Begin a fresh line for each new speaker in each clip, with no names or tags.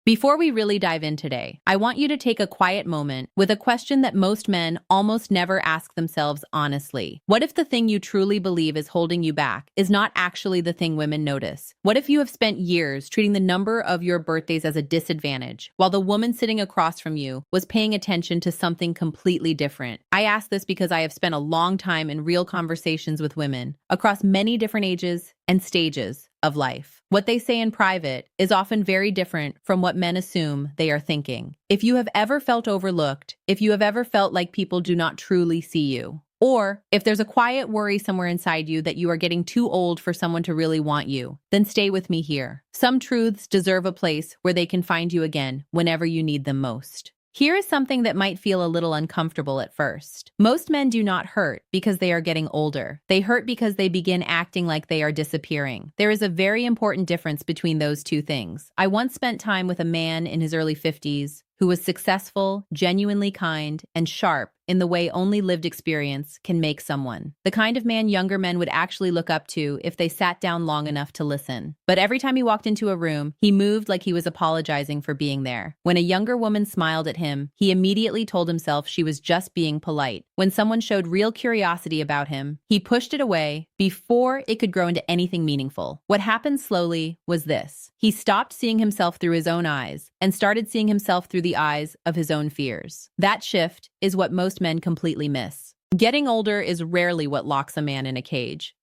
Before we really dive in today, I want you to take a quiet moment with a question that most men almost never ask themselves honestly. What if the thing you truly believe is holding you back is not actually the thing women notice? What if you have spent years treating the number of your birthdays as a disadvantage, while the woman sitting across from you was paying attention to something completely different? I ask this because I have spent a long time in real conversations with women across many different ages and stages of life. What they say in private is often very different from what men assume they are thinking. If you have ever felt overlooked, if you have ever felt like people do not truly see you, or if there's a quiet worry somewhere inside you that you are getting too old for someone to really want you, then stay with me here. Some truths deserve a place where they can find you again whenever you need them most. Here is something that might feel a little uncomfortable at first. Most men do not hurt because they are getting older. They hurt because they begin acting like they are disappearing. There is a very important difference between those two things. I once spent time with a man in his early 50s who was successful, genuinely kind, and sharp in the way only lived experience can make someone. The kind of man younger men would actually look up to if they sat down long enough to listen. But every time he walked into a room, he moved like he was apologizing for being there. When a younger woman smiled at him, he immediately told himself she was just being polite. When someone showed real curiosity about him, he pushed it away before it could grow into anything meaningful. What happened slowly was this. He stopped seeing himself through his own eyes and started seeing himself through the eyes of his own fears. That shift is what most men completely miss. Getting older is rarely what locks a man in a cage.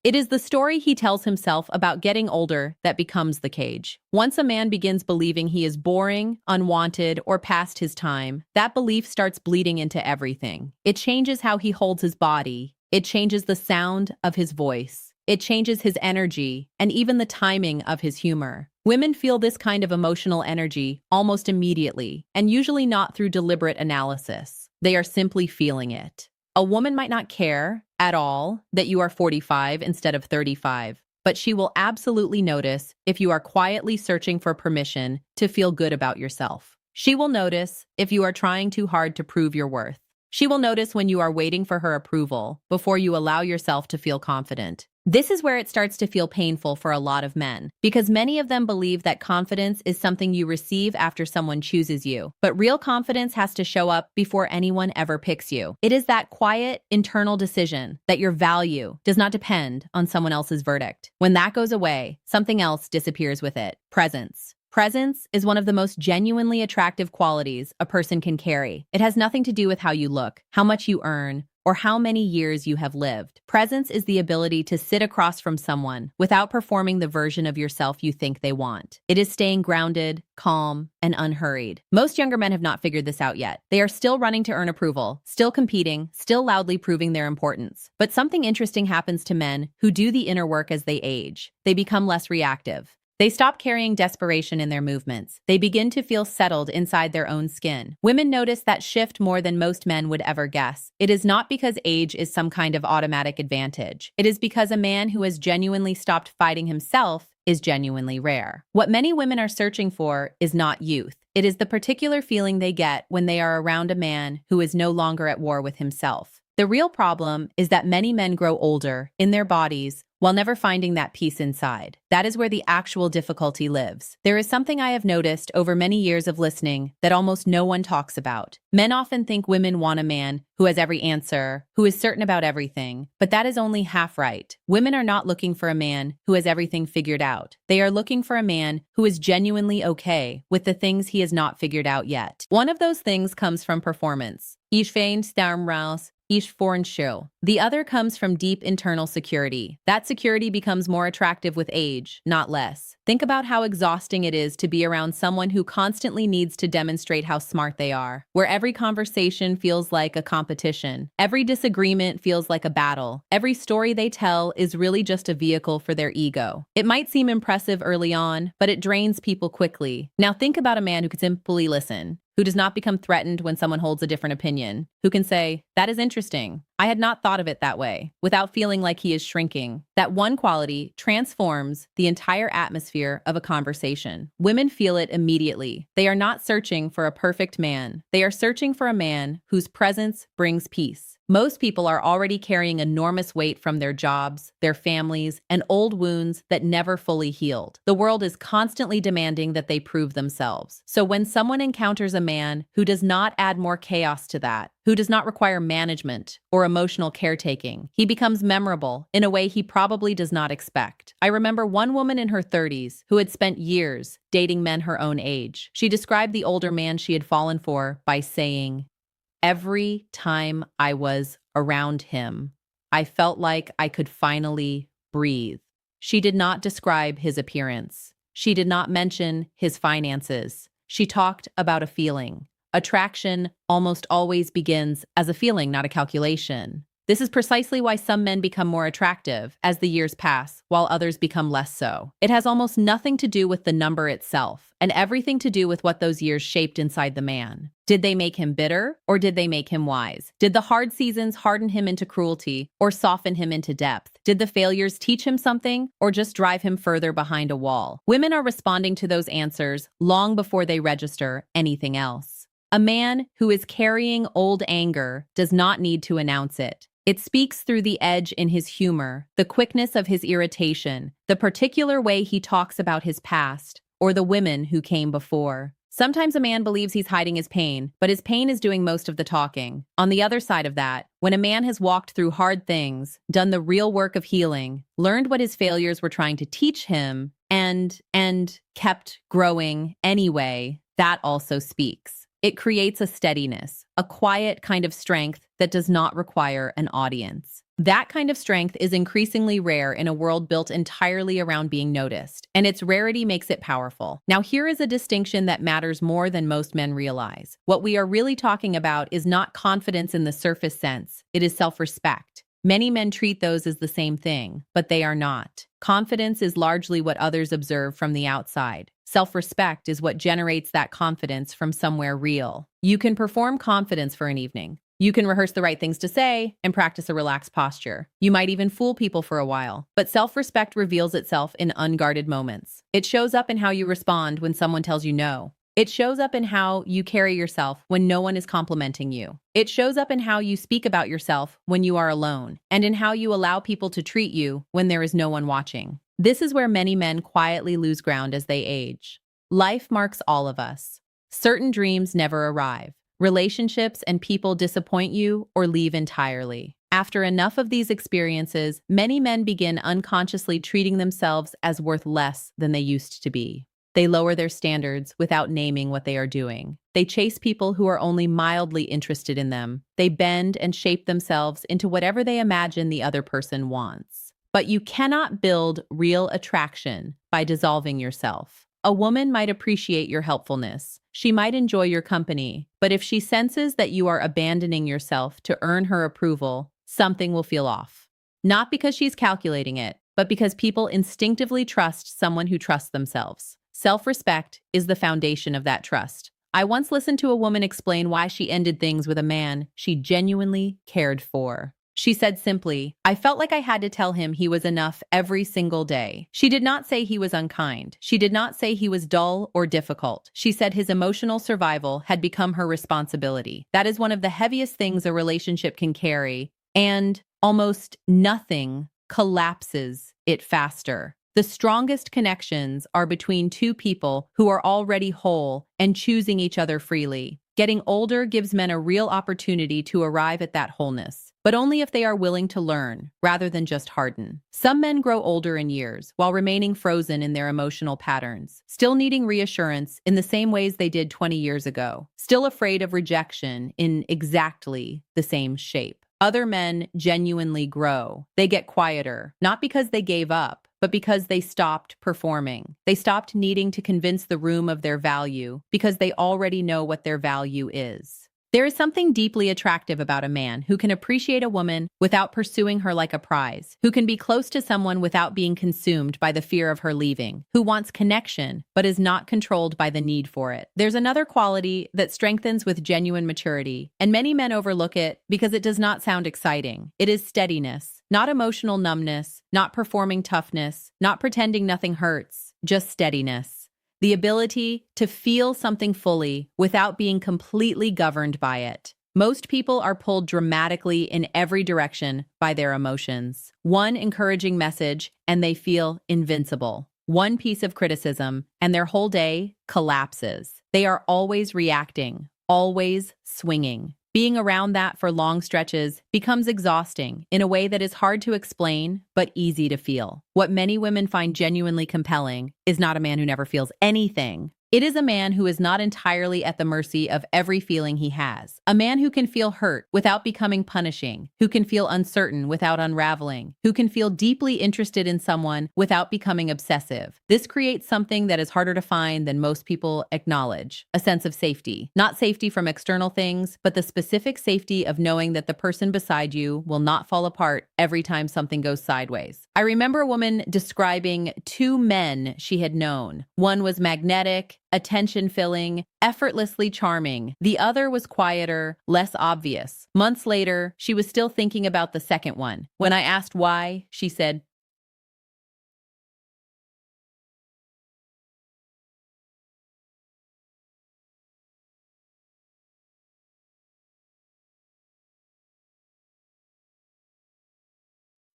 It is the story he tells himself about getting older that becomes the cage. Once a man begins believing he is boring, unwanted, or past his time, that belief starts bleeding into everything. It changes how he holds his body. It changes the sound of his voice. It changes his energy and even the timing of his humor. Women feel this kind of emotional energy almost immediately, and usually not through deliberate analysis. They are simply feeling it. A woman might not care at all that you are 45 instead of 35, but she will absolutely notice if you are quietly searching for permission to feel good about yourself. She will notice if you are trying too hard to prove your worth. She will notice when you are waiting for her approval before you allow yourself to feel confident. This is where it starts to feel painful for a lot of men, because many of them believe that confidence is something you receive after someone chooses you. But real confidence has to show up before anyone ever picks you. It is that quiet, internal decision that your value does not depend on someone else's verdict. When that goes away, something else disappears with it. Presence. Presence is one of the most genuinely attractive qualities a person can carry. It has nothing to do with how you look, how much you earn, or how many years you have lived. Presence is the ability to sit across from someone without performing the version of yourself you think they want. It is staying grounded, calm, and unhurried. Most younger men have not figured this out yet. They are still running to earn approval, still competing, still loudly proving their importance. But something interesting happens to men who do the inner work as they age. They become less reactive. They stop carrying desperation in their movements. They begin to feel settled inside their own skin. Women notice that shift more than most men would ever guess. It is not because age is some kind of automatic advantage. It is because a man who has genuinely stopped fighting himself is genuinely rare. What many women are searching for is not youth. It is the particular feeling they get when they are around a man who is no longer at war with himself. The real problem is that many men grow older in their bodies while never finding that peace inside. That is where the actual difficulty lives. There is something I have noticed over many years of listening that almost no one talks about. Men often think women want a man who has every answer, who is certain about everything, but that is only half right. Women are not looking for a man who has everything figured out. They are looking for a man who is genuinely okay with the things he has not figured out yet. One of those things comes from performance. Ich finde Starmraus. The other comes from deep internal security. That security becomes more attractive with age, not less. Think about how exhausting it is to be around someone who constantly needs to demonstrate how smart they are, where every conversation feels like a competition, every disagreement feels like a battle, every story they tell is really just a vehicle for their ego. It might seem impressive early on, but it drains people quickly. Now think about a man who can simply listen, who does not become threatened when someone holds a different opinion, who can say, "That is interesting. I had not thought of it that way, without feeling like he is shrinking. That one quality transforms the entire atmosphere of a conversation. Women feel it immediately. They are not searching for a perfect man. They are searching for a man whose presence brings peace. Most people are already carrying enormous weight from their jobs, their families, and old wounds that never fully healed. The world is constantly demanding that they prove themselves. So when someone encounters a man who does not add more chaos to that, who does not require management or emotional caretaking, he becomes memorable in a way he probably does not expect. I remember one woman in her 30s who had spent years dating men her own age. She described the older man she had fallen for by saying, "Every time I was around him, I felt like I could finally breathe." She did not describe his appearance. She did not mention his finances. She talked about a feeling. Attraction almost always begins as a feeling, not a calculation. This is precisely why some men become more attractive as the years pass, while others become less so. It has almost nothing to do with the number itself, and everything to do with what those years shaped inside the man. Did they make him bitter, or did they make him wise? Did the hard seasons harden him into cruelty, or soften him into depth? Did the failures teach him something, or just drive him further behind a wall? Women are responding to those answers long before they register anything else. A man who is carrying old anger does not need to announce it. It speaks through the edge in his humor, the quickness of his irritation, the particular way he talks about his past, or the women who came before. Sometimes a man believes he's hiding his pain, but his pain is doing most of the talking. On the other side of that, when a man has walked through hard things, done the real work of healing, learned what his failures were trying to teach him, and kept growing anyway, that also speaks. It creates a steadiness, a quiet kind of strength that does not require an audience. That kind of strength is increasingly rare in a world built entirely around being noticed, and its rarity makes it powerful. Now, here is a distinction that matters more than most men realize. What we are really talking about is not confidence in the surface sense, it is self-respect. Many men treat those as the same thing, but they are not. Confidence is largely what others observe from the outside. Self-respect is what generates that confidence from somewhere real. You can perform confidence for an evening. You can rehearse the right things to say and practice a relaxed posture. You might even fool people for a while. But self-respect reveals itself in unguarded moments. It shows up in how you respond when someone tells you no. It shows up in how you carry yourself when no one is complimenting you. It shows up in how you speak about yourself when you are alone, and in how you allow people to treat you when there is no one watching. This is where many men quietly lose ground as they age. Life marks all of us. Certain dreams never arrive. Relationships and people disappoint you or leave entirely. After enough of these experiences, many men begin unconsciously treating themselves as worth less than they used to be. They lower their standards without naming what they are doing. They chase people who are only mildly interested in them. They bend and shape themselves into whatever they imagine the other person wants. But you cannot build real attraction by dissolving yourself. A woman might appreciate your helpfulness. She might enjoy your company. But if she senses that you are abandoning yourself to earn her approval, something will feel off. Not because she's calculating it, but because people instinctively trust someone who trusts themselves. Self-respect is the foundation of that trust. I once listened to a woman explain why she ended things with a man she genuinely cared for. She said simply, "I felt like I had to tell him he was enough every single day." She did not say he was unkind. She did not say he was dull or difficult. She said his emotional survival had become her responsibility. That is one of the heaviest things a relationship can carry, and almost nothing collapses it faster. The strongest connections are between two people who are already whole and choosing each other freely. Getting older gives men a real opportunity to arrive at that wholeness, but only if they are willing to learn, rather than just harden. Some men grow older in years while remaining frozen in their emotional patterns, still needing reassurance in the same ways they did 20 years ago, still afraid of rejection in exactly the same shape. Other men genuinely grow. They get quieter, not because they gave up, but because they stopped performing. They stopped needing to convince the room of their value because they already know what their value is. There is something deeply attractive about a man who can appreciate a woman without pursuing her like a prize, who can be close to someone without being consumed by the fear of her leaving, who wants connection but is not controlled by the need for it. There's another quality that strengthens with genuine maturity, and many men overlook it because it does not sound exciting. It is steadiness, not emotional numbness, not performing toughness, not pretending nothing hurts, just steadiness. The ability to feel something fully without being completely governed by it. Most people are pulled dramatically in every direction by their emotions. One encouraging message, and they feel invincible. One piece of criticism, and their whole day collapses. They are always reacting, always swinging. Being around that for long stretches becomes exhausting in a way that is hard to explain, but easy to feel. What many women find genuinely compelling is not a man who never feels anything. It is a man who is not entirely at the mercy of every feeling he has. A man who can feel hurt without becoming punishing, who can feel uncertain without unraveling, who can feel deeply interested in someone without becoming obsessive. This creates something that is harder to find than most people acknowledge, a sense of safety. Not safety from external things, but the specific safety of knowing that the person beside you will not fall apart every time something goes sideways. I remember a woman describing two men she had known. One was magnetic, attention-filling, effortlessly charming. The other was quieter, less obvious. Months later, she was still thinking about the second one. When I asked why, she said,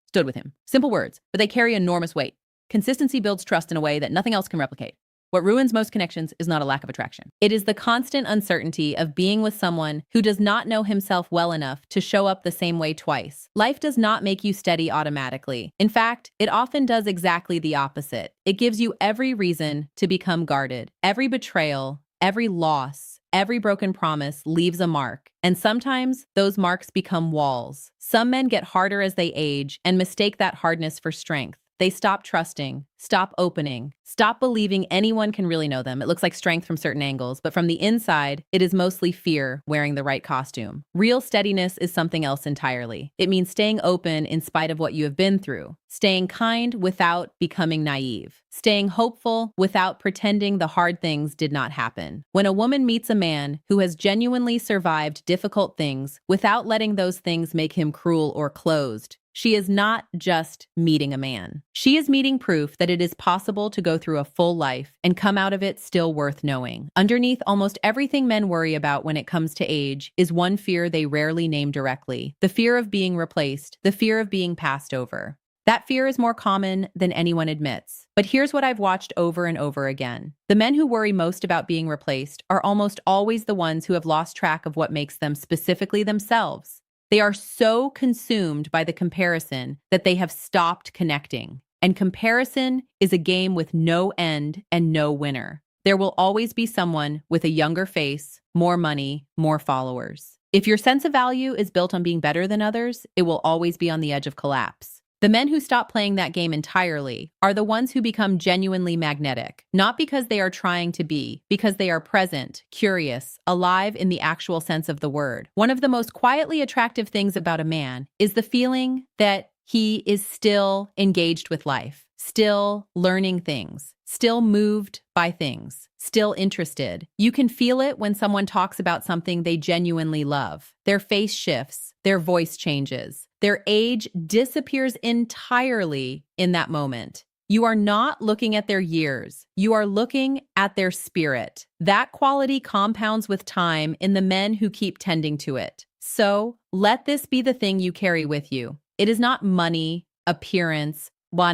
stood with him. Simple words, but they carry enormous weight. Consistency builds trust in a way that nothing else can replicate. What ruins most connections is not a lack of attraction. It is the constant uncertainty of being with someone who does not know himself well enough to show up the same way twice. Life does not make you steady automatically. In fact, it often does exactly the opposite. It gives you every reason to become guarded. Every betrayal, every loss, every broken promise leaves a mark, and sometimes those marks become walls. Some men get harder as they age and mistake that hardness for strength. They stop trusting, stop opening, stop believing anyone can really know them. It looks like strength from certain angles, but from the inside, it is mostly fear wearing the right costume. Real steadiness is something else entirely. It means staying open in spite of what you have been through, staying kind without becoming naive, staying hopeful without pretending the hard things did not happen. When a woman meets a man who has genuinely survived difficult things without letting those things make him cruel or closed, she is not just meeting a man. She is meeting proof that it is possible to go through a full life and come out of it still worth knowing. Underneath almost everything men worry about when it comes to age is one fear they rarely name directly: the fear of being replaced, the fear of being passed over. That fear is more common than anyone admits. But here's what I've watched over and over again. The men who worry most about being replaced are almost always the ones who have lost track of what makes them specifically themselves. They are so consumed by the comparison that they have stopped connecting. And comparison is a game with no end and no winner. There will always be someone with a younger face, more money, more followers. If your sense of value is built on being better than others, it will always be on the edge of collapse. The men who stop playing that game entirely are the ones who become genuinely magnetic, not because they are trying to be, because they are present, curious, alive in the actual sense of the word. One of the most quietly attractive things about a man is the feeling that he is still engaged with life, still learning things, still moved by things, still interested. You can feel it when someone talks about something they genuinely love. Their face shifts, their voice changes. Their age disappears entirely in that moment. You are not looking at their years. You are looking at their spirit. That quality compounds with time in the men who keep tending to it. So, let this be the thing you carry with you. It is not money, appearance, or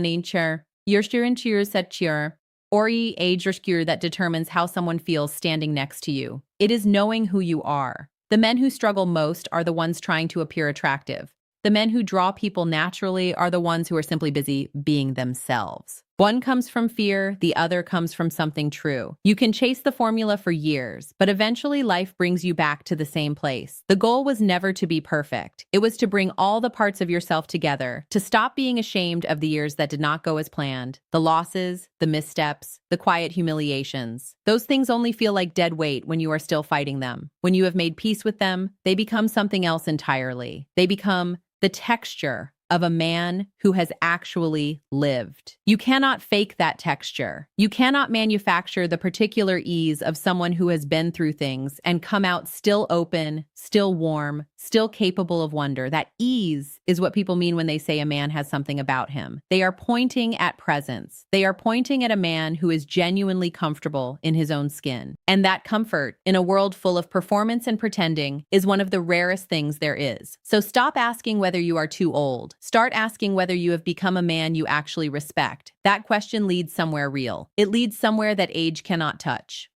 age that determines how someone feels standing next to you. It is knowing who you are. The men who struggle most are the ones trying to appear attractive. The men who draw people naturally are the ones who are simply busy being themselves. One comes from fear, the other comes from something true. You can chase the formula for years, but eventually life brings you back to the same place. The goal was never to be perfect. It was to bring all the parts of yourself together, to stop being ashamed of the years that did not go as planned, the losses, the missteps, the quiet humiliations. Those things only feel like dead weight when you are still fighting them. When you have made peace with them, they become something else entirely. They become the texture of a man who has actually lived. You cannot fake that texture. You cannot manufacture the particular ease of someone who has been through things and come out still open, still warm, still capable of wonder. That ease is what people mean when they say a man has something about him. They are pointing at presence. They are pointing at a man who is genuinely comfortable in his own skin. And that comfort, in a world full of performance and pretending, is one of the rarest things there is. So stop asking whether you are too old. Start asking whether you have become a man you actually respect. That question leads somewhere real. It leads somewhere that age cannot touch.